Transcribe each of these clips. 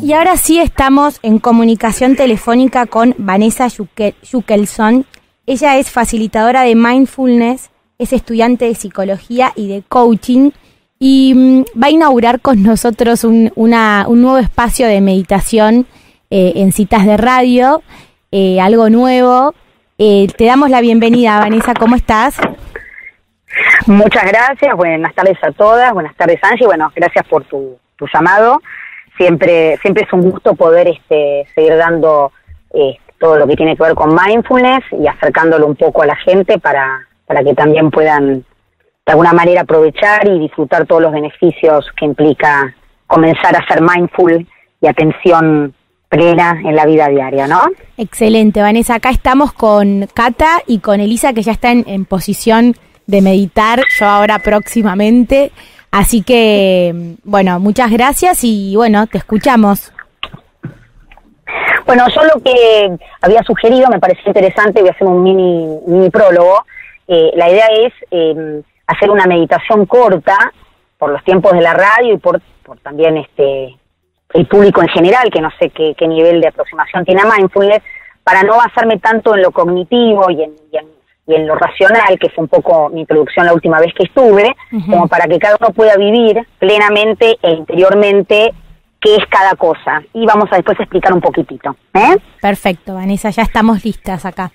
Y ahora sí estamos en comunicación telefónica con Vanessa Yukelson. Ella es facilitadora de mindfulness, es estudiante de psicología y de coaching y va a inaugurar con nosotros un nuevo espacio de meditación en citas de radio, algo nuevo. Te damos la bienvenida, Vanessa, ¿cómo estás? Muchas gracias, buenas tardes a todas, buenas tardes Angie, bueno, gracias por tu llamado. Siempre es un gusto poder seguir dando todo lo que tiene que ver con mindfulness y acercándolo un poco a la gente para que también puedan de alguna manera aprovechar y disfrutar todos los beneficios que implica comenzar a ser mindful y atención plena en la vida diaria, ¿no? Excelente, Vanessa. Acá estamos con Cata y con Elisa, que ya están en posición de meditar, yo ahora próximamente. Así que, bueno, muchas gracias y, bueno, te escuchamos. Bueno, yo lo que había sugerido me pareció interesante, voy a hacer un mini prólogo. La idea es hacer una meditación corta por los tiempos de la radio y por también el público en general, que no sé qué nivel de aproximación tiene a mindfulness, para no basarme tanto en lo cognitivo y en lo racional, que fue un poco mi introducción la última vez que estuve, como para que cada uno pueda vivir plenamente e interiormente qué es cada cosa. Y vamos a después explicar un poquitito. Perfecto, Vanessa, ya estamos listas acá.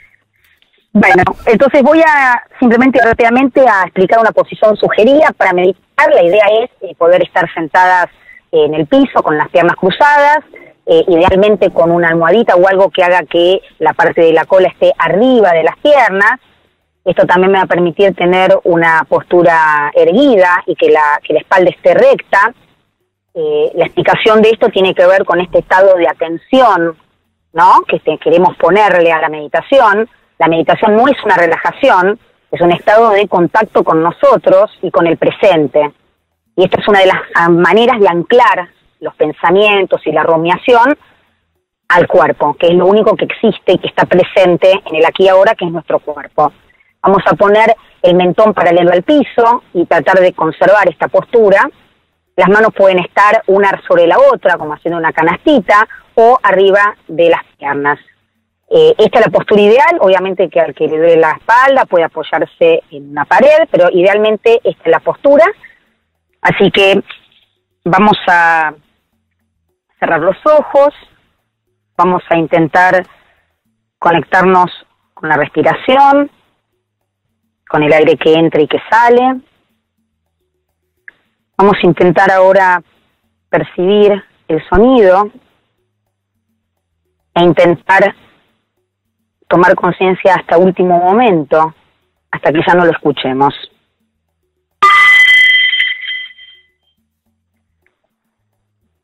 Bueno, entonces voy a simplemente rápidamente a explicar una posición sugerida para meditar. La idea es poder estar sentadas en el piso con las piernas cruzadas, idealmente con una almohadita o algo que haga que la parte de la cola esté arriba de las piernas. Esto también me va a permitir tener una postura erguida y que la espalda esté recta. La explicación de esto tiene que ver con este estado de atención, ¿no?, que queremos ponerle a la meditación. La meditación no es una relajación, es un estado de contacto con nosotros y con el presente. Y esta es una de las maneras de anclar los pensamientos y la rumiación al cuerpo, que es lo único que existe y que está presente en el aquí y ahora, que es nuestro cuerpo. Vamos a poner el mentón paralelo al piso y tratar de conservar esta postura. Las manos pueden estar una sobre la otra, como haciendo una canastita, o arriba de las piernas. Esta es la postura ideal. Obviamente que al que le duele la espalda puede apoyarse en una pared, pero idealmente esta es la postura. Así que vamos a cerrar los ojos, vamos a intentar conectarnos con la respiración, con el aire que entra y que sale. Vamos a intentar ahora percibir el sonido e intentar tomar conciencia hasta último momento, hasta que ya no lo escuchemos.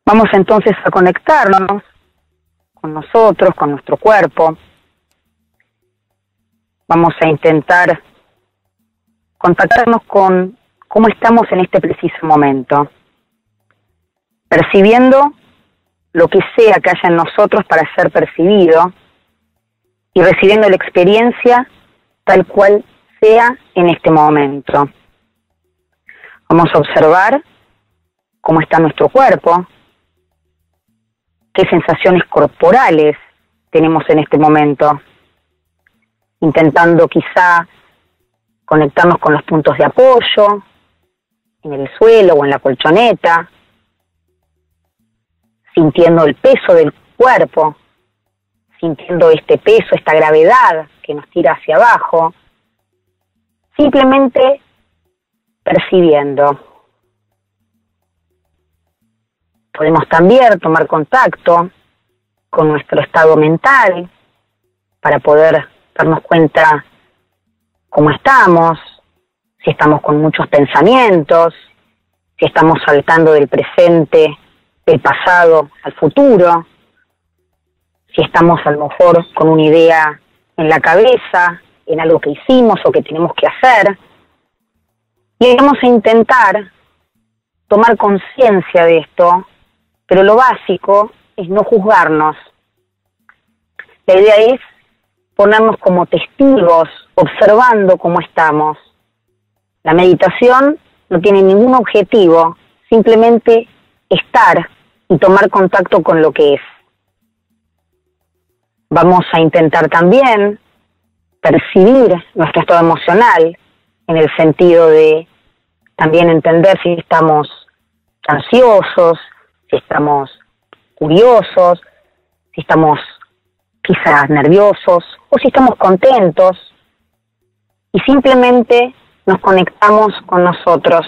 Vamos entonces a conectarnos con nosotros, con nuestro cuerpo. Vamos a intentar contactarnos con cómo estamos en este preciso momento, percibiendo lo que sea que haya en nosotros para ser percibido y recibiendo la experiencia tal cual sea en este momento. Vamos a observar cómo está nuestro cuerpo, qué sensaciones corporales tenemos en este momento, intentando quizá conectarnos con los puntos de apoyo, en el suelo o en la colchoneta, sintiendo el peso del cuerpo, sintiendo este peso, esta gravedad que nos tira hacia abajo, simplemente percibiendo. Podemos también tomar contacto con nuestro estado mental para poder darnos cuenta cómo estamos, si estamos con muchos pensamientos, si estamos saltando del presente, del pasado al futuro, si estamos a lo mejor con una idea en la cabeza, en algo que hicimos o que tenemos que hacer. Y vamos a intentar tomar conciencia de esto, pero lo básico es no juzgarnos. La idea es ponernos como testigos, observando cómo estamos. La meditación no tiene ningún objetivo, simplemente estar y tomar contacto con lo que es. Vamos a intentar también percibir nuestro estado emocional en el sentido de también entender si estamos ansiosos, si estamos curiosos, si estamos quizás nerviosos o si estamos contentos, y simplemente nos conectamos con nosotros.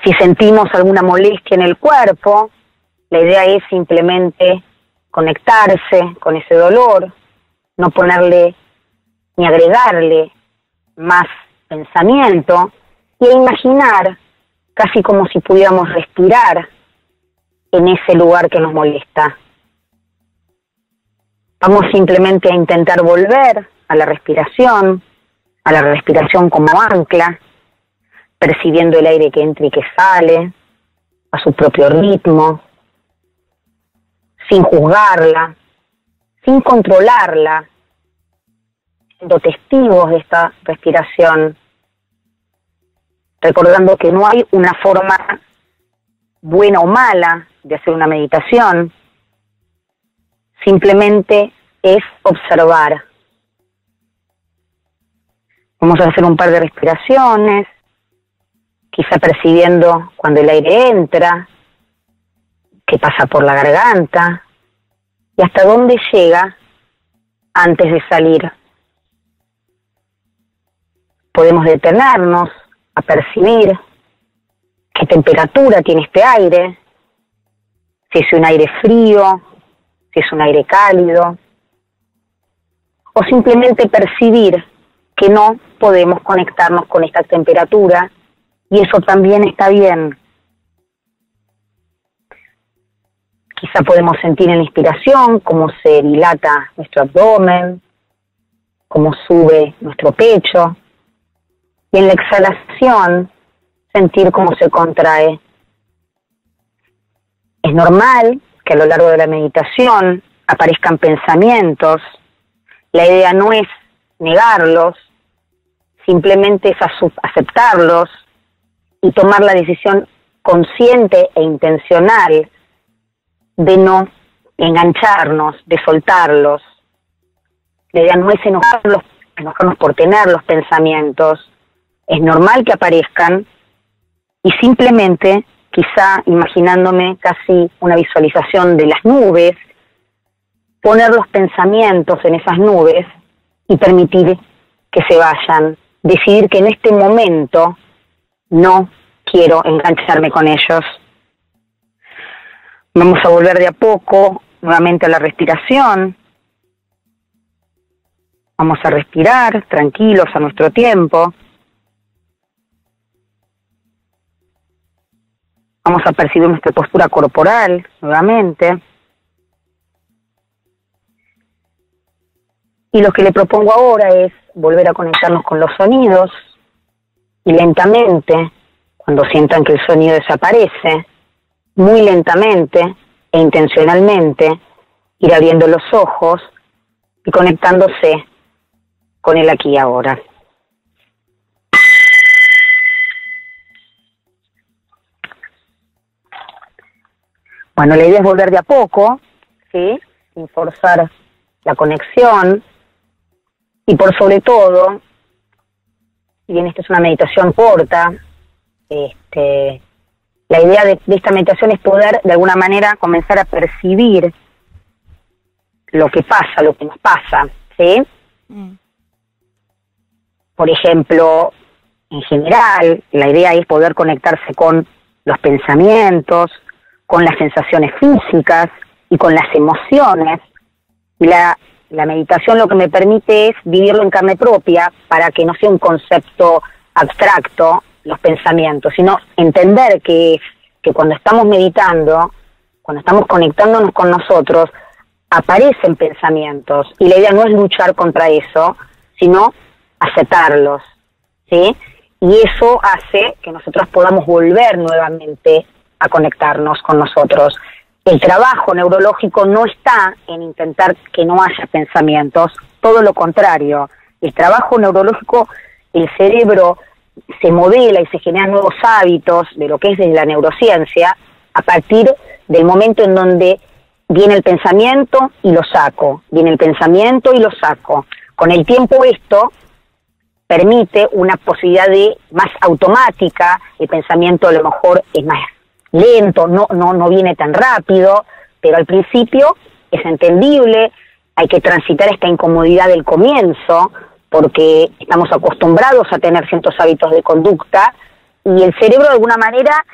Si sentimos alguna molestia en el cuerpo, la idea es simplemente conectarse con ese dolor, no ponerle ni agregarle más pensamiento, y imaginar casi como si pudiéramos respirar en ese lugar que nos molesta. Vamos simplemente a intentar volver a la respiración como ancla, percibiendo el aire que entra y que sale, a su propio ritmo, sin juzgarla, sin controlarla, siendo testigos de esta respiración, recordando que no hay una forma buena o mala de hacer una meditación, simplemente es observar. Vamos a hacer un par de respiraciones, quizá percibiendo cuando el aire entra, que pasa por la garganta y hasta dónde llega antes de salir. Podemos detenernos a percibir qué temperatura tiene este aire, si es un aire frío, si es un aire cálido, o simplemente percibir que no podemos conectarnos con esta temperatura, y eso también está bien. Quizá podemos sentir en la inspiración cómo se dilata nuestro abdomen, cómo sube nuestro pecho, y en la exhalación sentir cómo se contrae. Es normal que a lo largo de la meditación aparezcan pensamientos. La idea no es negarlos, simplemente es aceptarlos y tomar la decisión consciente e intencional de no engancharnos, de soltarlos. La idea no es enojarnos por tener los pensamientos. Es normal que aparezcan y simplemente, quizá imaginándome casi una visualización de las nubes, poner los pensamientos en esas nubes y permitir que se vayan. Decidir que en este momento no quiero engancharme con ellos. Vamos a volver de a poco nuevamente a la respiración. Vamos a respirar tranquilos a nuestro tiempo. Vamos a percibir nuestra postura corporal nuevamente. Y lo que le propongo ahora es volver a conectarnos con los sonidos y lentamente, cuando sientan que el sonido desaparece, muy lentamente e intencionalmente, ir abriendo los ojos y conectándose con el aquí y ahora. Bueno, la idea es volver de a poco, ¿sí? Sin forzar la conexión y por sobre todo, si bien esta es una meditación corta, la idea de esta meditación es poder de alguna manera comenzar a percibir lo que pasa, lo que nos pasa, ¿sí? Por ejemplo, en general, la idea es poder conectarse con los pensamientos, con las sensaciones físicas y con las emociones. Y la meditación lo que me permite es vivirlo en carne propia para que no sea un concepto abstracto, los pensamientos, sino entender que cuando estamos meditando, cuando estamos conectándonos con nosotros, aparecen pensamientos y la idea no es luchar contra eso, sino aceptarlos, ¿sí? Y eso hace que nosotros podamos volver nuevamente a conectarnos con nosotros. El trabajo neurológico no está en intentar que no haya pensamientos, todo lo contrario. El trabajo neurológico, el cerebro se modela y se generan nuevos hábitos de lo que es desde la neurociencia, a partir del momento en donde viene el pensamiento y lo saco, viene el pensamiento y lo saco. Con el tiempo esto permite una posibilidad de más automática, el pensamiento a lo mejor es más lento, no viene tan rápido, pero al principio es entendible, hay que transitar esta incomodidad del comienzo, porque estamos acostumbrados a tener ciertos hábitos de conducta, y el cerebro de alguna manera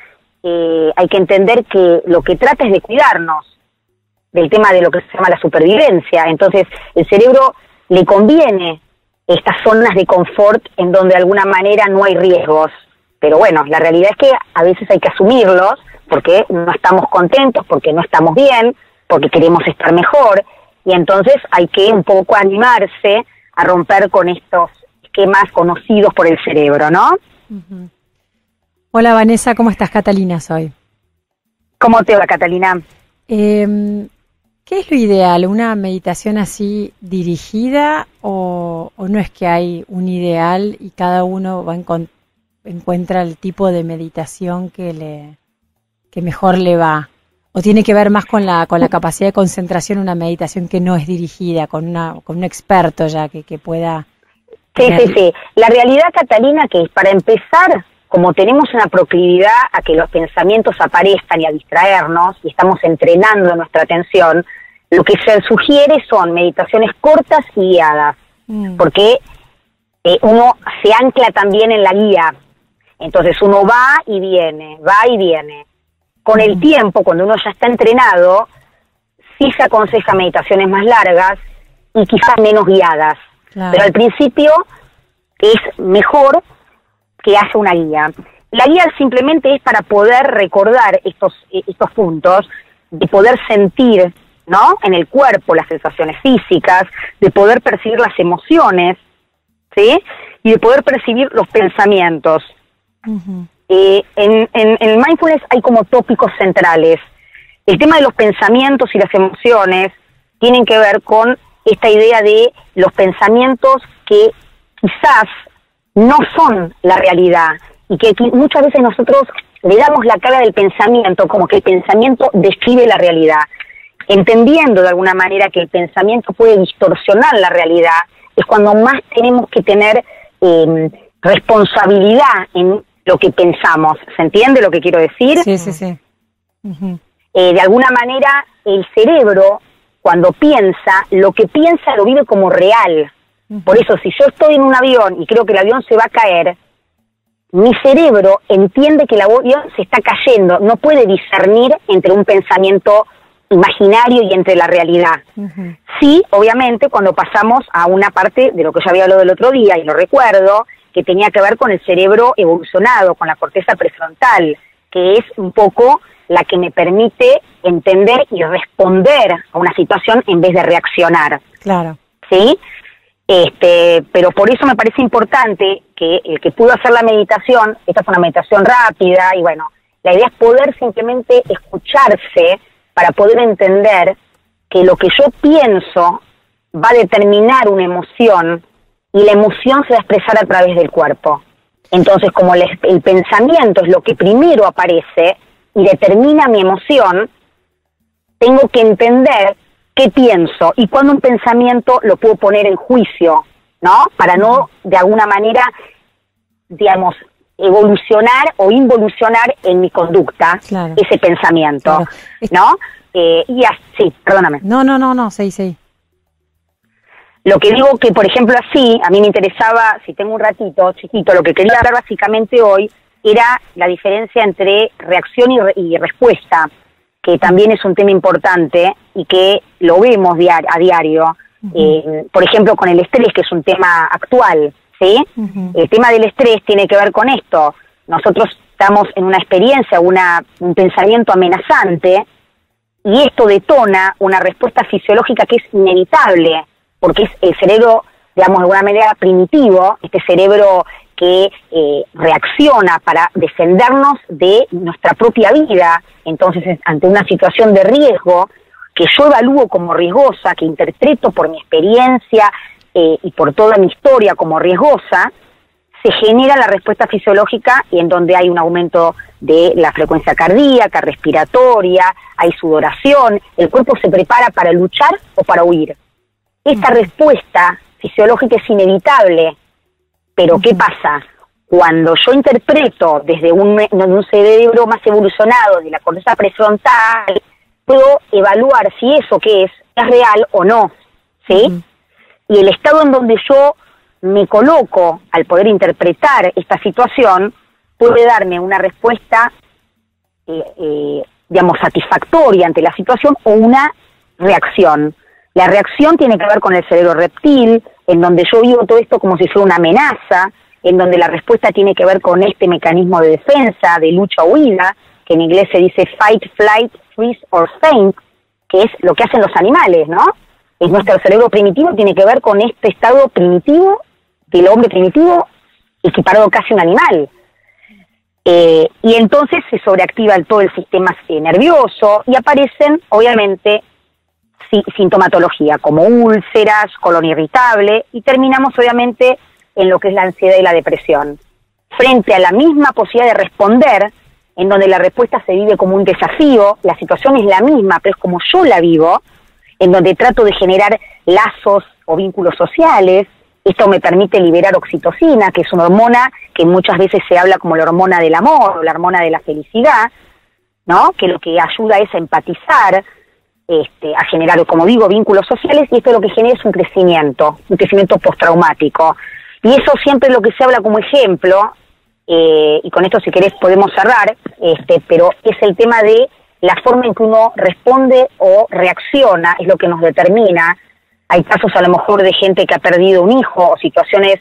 hay que entender que lo que trata es de cuidarnos del tema de lo que se llama la supervivencia. Entonces el cerebro le conviene estas zonas de confort en donde de alguna manera no hay riesgos, pero bueno, la realidad es que a veces hay que asumirlos porque no estamos contentos, porque no estamos bien, porque queremos estar mejor, y entonces hay que un poco animarse a romper con estos esquemas conocidos por el cerebro, ¿no? Uh-huh. Hola Vanessa, ¿cómo estás? Catalina soy. ¿Cómo te va, Catalina? ¿Qué es lo ideal? ¿Una meditación así dirigida o no es que hay un ideal y cada uno encuentra el tipo de meditación que mejor le va? ¿O tiene que ver más con la capacidad de concentración, una meditación que no es dirigida, con un experto ya que pueda... Sí. La realidad, Catalina, que para empezar, como tenemos una proclividad a que los pensamientos aparezcan y a distraernos, y estamos entrenando nuestra atención, lo que se sugiere son meditaciones cortas y guiadas, porque uno se ancla también en la guía. Entonces uno va y viene. Con el tiempo, cuando uno ya está entrenado, sí se aconseja meditaciones más largas y quizás menos guiadas. Claro. Pero al principio es mejor que haya una guía. La guía simplemente es para poder recordar estos puntos, de poder sentir, ¿no?, en el cuerpo las sensaciones físicas, de poder percibir las emociones, ¿sí?, y de poder percibir los pensamientos. Uh-huh. En el mindfulness hay como tópicos centrales. El tema de los pensamientos y las emociones tienen que ver con esta idea de los pensamientos que quizás no son la realidad y que muchas veces nosotros le damos la cara del pensamiento como que el pensamiento describe la realidad, entendiendo de alguna manera que el pensamiento puede distorsionar la realidad. Es cuando más tenemos que tener responsabilidad en lo que pensamos. ¿Se entiende lo que quiero decir? Sí. Uh-huh. De alguna manera el cerebro, cuando piensa, lo que piensa lo vive como real. Uh-huh. Por eso, si yo estoy en un avión y creo que el avión se va a caer, mi cerebro entiende que el avión se está cayendo, no puede discernir entre un pensamiento imaginario y entre la realidad. Uh-huh. Sí, obviamente, cuando pasamos a una parte de lo que ya había hablado el otro día, y lo recuerdo, que tenía que ver con el cerebro evolucionado, con la corteza prefrontal, que es un poco la que me permite entender y responder a una situación en vez de reaccionar. Claro. ¿Sí? Pero por eso me parece importante que el que pudo hacer la meditación, esta fue una meditación rápida, y bueno, la idea es poder simplemente escucharse para poder entender que lo que yo pienso va a determinar una emoción, y la emoción se va a expresar a través del cuerpo. Entonces, como el pensamiento es lo que primero aparece y determina mi emoción, tengo que entender qué pienso y cuándo un pensamiento lo puedo poner en juicio, ¿no? Para no, de alguna manera, digamos, evolucionar o involucionar en mi conducta, claro, ese pensamiento, claro, ¿no? Sí, perdóname. No, sí. Lo que digo que, por ejemplo, así, a mí me interesaba, si tengo un ratito chiquito, lo que quería hablar básicamente hoy era la diferencia entre reacción y respuesta, que también es un tema importante y que lo vemos a diario. Uh-huh. Por ejemplo, con el estrés, que es un tema actual, ¿sí? Uh-huh. El tema del estrés tiene que ver con esto. Nosotros estamos en una experiencia, un pensamiento amenazante, y esto detona una respuesta fisiológica que es inevitable, porque es el cerebro, digamos, de alguna manera primitivo, este cerebro que reacciona para defendernos de nuestra propia vida. Entonces, ante una situación de riesgo que yo evalúo como riesgosa, que interpreto por mi experiencia y por toda mi historia como riesgosa, se genera la respuesta fisiológica y en donde hay un aumento de la frecuencia cardíaca, respiratoria, hay sudoración, el cuerpo se prepara para luchar o para huir. Esta respuesta fisiológica es inevitable, pero ¿qué pasa? Cuando yo interpreto desde un cerebro más evolucionado, de la corteza prefrontal, puedo evaluar si eso que es real o no, ¿sí? Y el estado en donde yo me coloco al poder interpretar esta situación puede darme una respuesta, digamos, satisfactoria ante la situación o una reacción. La reacción tiene que ver con el cerebro reptil, en donde yo vivo todo esto como si fuera una amenaza, en donde la respuesta tiene que ver con este mecanismo de defensa, de lucha o huida, que en inglés se dice fight, flight, freeze or faint, que es lo que hacen los animales, ¿no? Es nuestro cerebro primitivo, tiene que ver con este estado primitivo del hombre primitivo, equiparado casi a un animal. Y entonces se sobreactiva todo el sistema nervioso y aparecen, obviamente, sintomatología como úlceras, colon irritable, y terminamos, obviamente, en lo que es la ansiedad y la depresión. Frente a la misma posibilidad de responder, en donde la respuesta se vive como un desafío, la situación es la misma, pero es como yo la vivo, en donde trato de generar lazos o vínculos sociales. Esto me permite liberar oxitocina, que es una hormona que muchas veces se habla como la hormona del amor o la hormona de la felicidad, ¿no? Que lo que ayuda es a empatizar, a generar, como digo, vínculos sociales, y esto lo que genera es un crecimiento postraumático. Y eso siempre es lo que se habla como ejemplo, y con esto si querés podemos cerrar, pero es el tema de la forma en que uno responde o reacciona, es lo que nos determina. Hay casos a lo mejor de gente que ha perdido un hijo o situaciones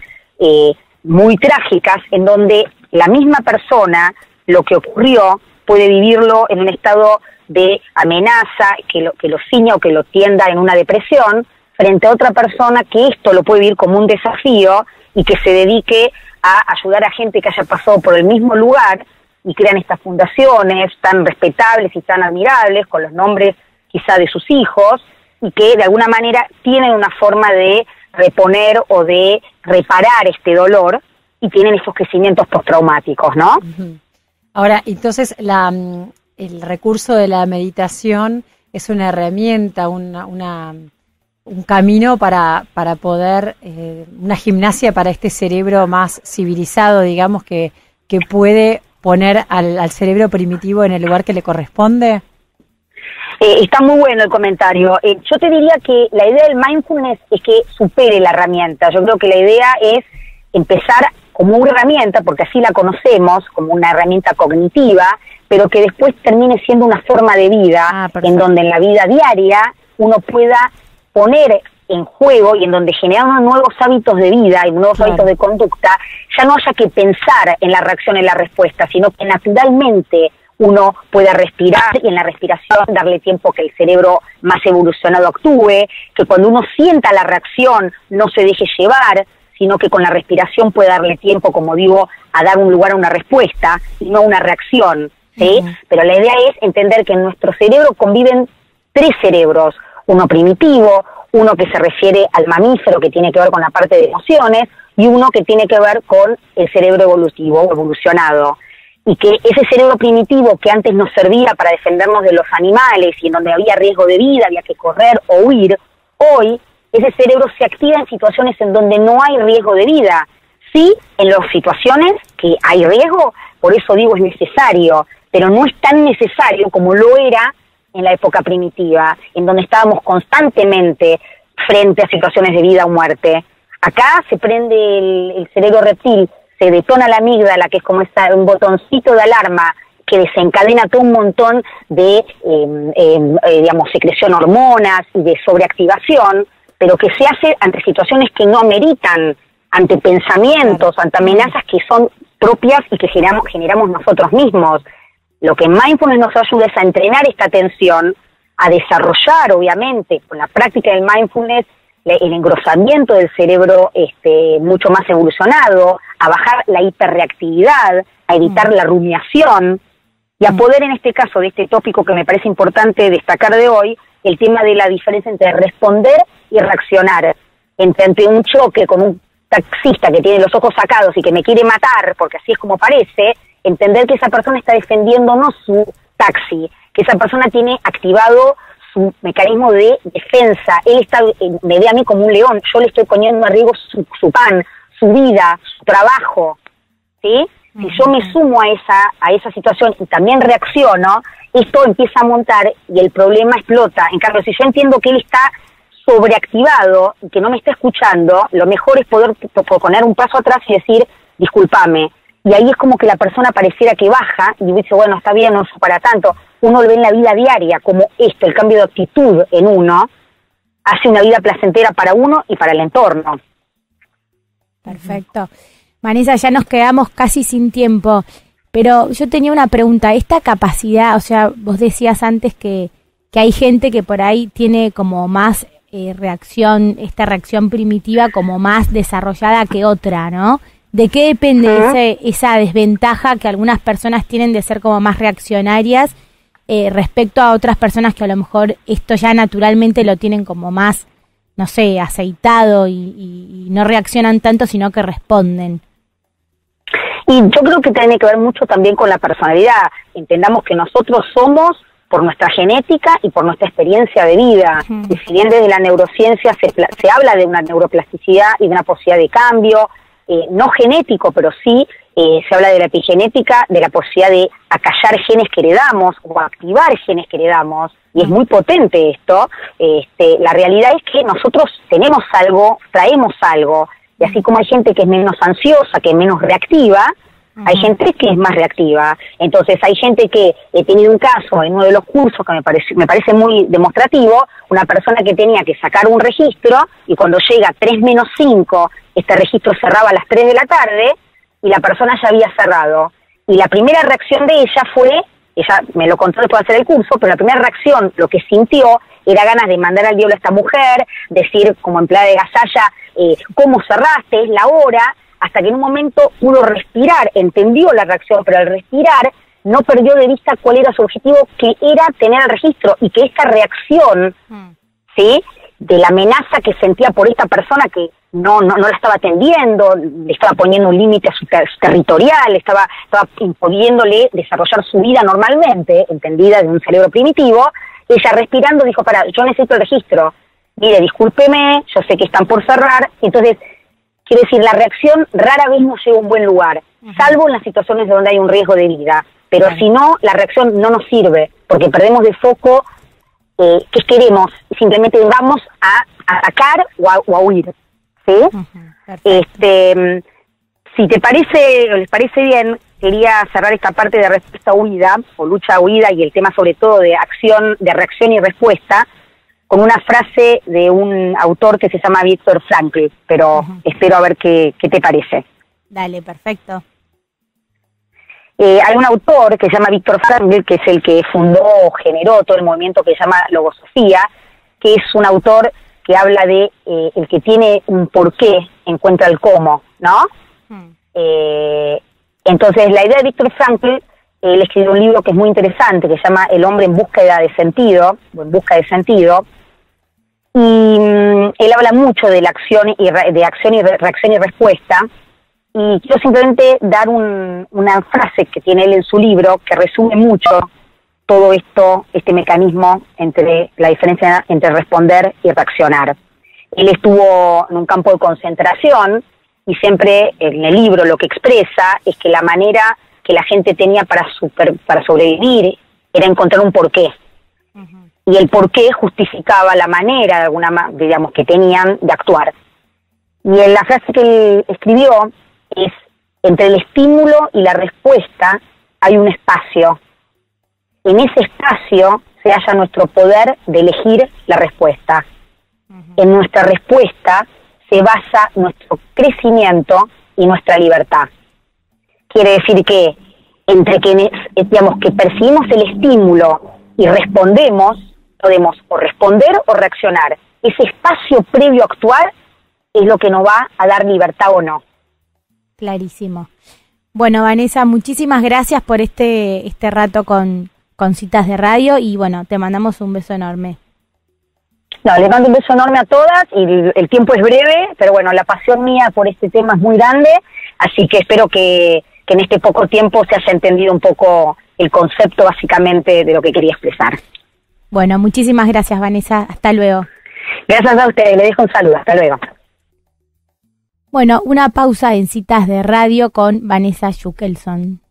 muy trágicas en donde la misma persona, lo que ocurrió, puede vivirlo en un estado de amenaza, que lo ciña o que lo tienda en una depresión, frente a otra persona que esto lo puede vivir como un desafío y que se dedique a ayudar a gente que haya pasado por el mismo lugar y crean estas fundaciones tan respetables y tan admirables, con los nombres quizá de sus hijos, y que de alguna manera tienen una forma de reponer o de reparar este dolor y tienen esos crecimientos postraumáticos, ¿no? Ahora, entonces, el recurso de la meditación es una herramienta, un camino para poder, una gimnasia para este cerebro más civilizado, digamos, que puede poner al cerebro primitivo en el lugar que le corresponde. Está muy bueno el comentario. Yo te diría que la idea del mindfulness es que supere la herramienta. Yo creo que la idea es empezar como una herramienta, porque así la conocemos, como una herramienta cognitiva, pero que después termine siendo una forma de vida, en donde en la vida diaria uno pueda poner en juego y en donde generamos nuevos hábitos de vida y nuevos hábitos de conducta, ya no haya que pensar en la reacción, en la respuesta, sino que naturalmente uno pueda respirar y en la respiración darle tiempo que el cerebro más evolucionado actúe, que cuando uno sienta la reacción no se deje llevar, sino que con la respiración pueda darle tiempo, como digo, a dar un lugar a una respuesta y no a una reacción, ¿sí? Pero la idea es entender que en nuestro cerebro conviven tres cerebros, uno primitivo, uno que se refiere al mamífero, que tiene que ver con la parte de emociones, y uno que tiene que ver con el cerebro evolutivo, evolucionado. Y que ese cerebro primitivo que antes nos servía para defendernos de los animales y en donde había riesgo de vida, había que correr o huir, hoy ese cerebro se activa en situaciones en donde no hay riesgo de vida. Sí, en las situaciones que hay riesgo, por eso digo es necesario, pero no es tan necesario como lo era en la época primitiva, en donde estábamos constantemente frente a situaciones de vida o muerte. Acá se prende el cerebro reptil, se detona la amígdala, que es como un botoncito de alarma que desencadena todo un montón de, digamos, secreción de hormonas y de sobreactivación, pero que se hace ante situaciones que no ameritan, ante pensamientos, ante amenazas que son propias y que generamos nosotros mismos. Lo que mindfulness nos ayuda es a entrenar esta atención, a desarrollar, obviamente, con la práctica del mindfulness, el engrosamiento del cerebro mucho más evolucionado, a bajar la hiperreactividad, a evitar la rumiación y a poder, en este caso, de este tópico que me parece importante destacar de hoy, el tema de la diferencia entre responder y reaccionar. Ante un choque con un taxista que tiene los ojos sacados y que me quiere matar, porque así es como parece, entender que esa persona está defendiendo no su taxi, que esa persona tiene activado su mecanismo de defensa. Él me ve a mí como un león, yo le estoy poniendo en riesgo su pan, su vida, su trabajo, ¿sí? Si yo me sumo a esa situación y también reacciono, esto empieza a montar y el problema explota. En cambio, si yo entiendo que él está sobreactivado y que no me está escuchando, lo mejor es poder poner un paso atrás y decir, discúlpame. Y ahí es como que la persona pareciera que baja y dice, bueno, está bien, no es para tanto. Uno lo ve en la vida diaria, como esto, el cambio de actitud en uno, hace una vida placentera para uno y para el entorno. Perfecto. Vanessa, ya nos quedamos casi sin tiempo, pero yo tenía una pregunta. Esta capacidad, o sea, vos decías antes que hay gente que por ahí tiene como más esta reacción primitiva como más desarrollada que otra, ¿no? ¿De qué depende esa desventaja que algunas personas tienen de ser como más reaccionarias respecto a otras personas que a lo mejor esto ya naturalmente lo tienen como más, no sé, aceitado y no reaccionan tanto, sino que responden? Y yo creo que tiene que ver mucho también con la personalidad. Entendamos que nosotros somos por nuestra genética y por nuestra experiencia de vida. Y si bien desde la neurociencia se habla de una neuroplasticidad y de una posibilidad de cambio, no genético, pero sí se habla de la epigenética, de la posibilidad de acallar genes que heredamos o activar genes que heredamos, y es muy potente esto. La realidad es que nosotros tenemos algo, traemos algo, y así como hay gente que es menos ansiosa, que es menos reactiva, hay gente que es más reactiva. Entonces hay gente que, he tenido un caso en uno de los cursos que me parece muy demostrativo, una persona que tenía que sacar un registro y cuando llega 3:05, este registro cerraba a las 3 de la tarde y la persona ya había cerrado. Y la primera reacción de ella fue, ella me lo contó después de hacer el curso, pero la primera reacción, lo que sintió, era ganas de mandar al diablo a esta mujer, decir como empleada de Gasalla, ¿cómo cerraste? Es la hora. Hasta que en un momento pudo respirar, entendió la reacción, pero al respirar no perdió de vista cuál era su objetivo, que era tener el registro, y que esta reacción, ¿sí?, de la amenaza que sentía por esta persona que no la estaba atendiendo, le estaba poniendo un límite a su territorial, estaba impidiéndole desarrollar su vida normalmente, entendida de un cerebro primitivo. Ella respirando dijo, yo necesito el registro, mire, discúlpeme, yo sé que están por cerrar. Entonces, quiero decir, la reacción rara vez nos lleva a un buen lugar, salvo en las situaciones donde hay un riesgo de vida. Pero si no, la reacción no nos sirve, porque perdemos de foco qué queremos. Simplemente vamos a atacar o a huir, ¿sí? Si te parece, o les parece bien, quería cerrar esta parte de respuesta-huida, o lucha-huida, y el tema sobre todo de reacción y respuesta, con una frase de un autor que se llama Viktor Frankl, pero espero a ver qué te parece. Dale, perfecto. Hay un autor que se llama Viktor Frankl, que es el que fundó o generó todo el movimiento que se llama logosofía, que es un autor que habla de el que tiene un porqué encuentra el cómo, ¿no? Entonces, la idea de Viktor Frankl, él escribió un libro que es muy interesante, que se llama El hombre en búsqueda de sentido, o en busca de sentido, y él habla mucho de la acción y reacción y respuesta, y quiero simplemente dar una frase que tiene él en su libro que resume mucho todo esto, este mecanismo entre la diferencia entre responder y reaccionar. Él estuvo en un campo de concentración y siempre en el libro lo que expresa es que la manera que la gente tenía para sobrevivir era encontrar un porqué. Y el porqué justificaba la manera, digamos, que tenían de actuar. Y en la frase que él escribió es, entre el estímulo y la respuesta hay un espacio. En ese espacio se halla nuestro poder de elegir la respuesta. En nuestra respuesta se basa nuestro crecimiento y nuestra libertad. Quiere decir que entre quienes, digamos, que percibimos el estímulo y respondemos, podemos o responder o reaccionar. Ese espacio previo a actuar es lo que nos va a dar libertad o no. Clarísimo. Bueno, Vanessa, muchísimas gracias por este rato con Citas de Radio y bueno, te mandamos un beso enorme. No, les mando un beso enorme a todas y el tiempo es breve, pero bueno, la pasión mía por este tema es muy grande, así que espero que en este poco tiempo se haya entendido un poco el concepto básicamente de lo que quería expresar. Bueno, muchísimas gracias, Vanessa. Hasta luego. Gracias a ustedes, les dejo un saludo. Hasta luego. Bueno, una pausa en Citas de Radio con Vanessa Schuckelson.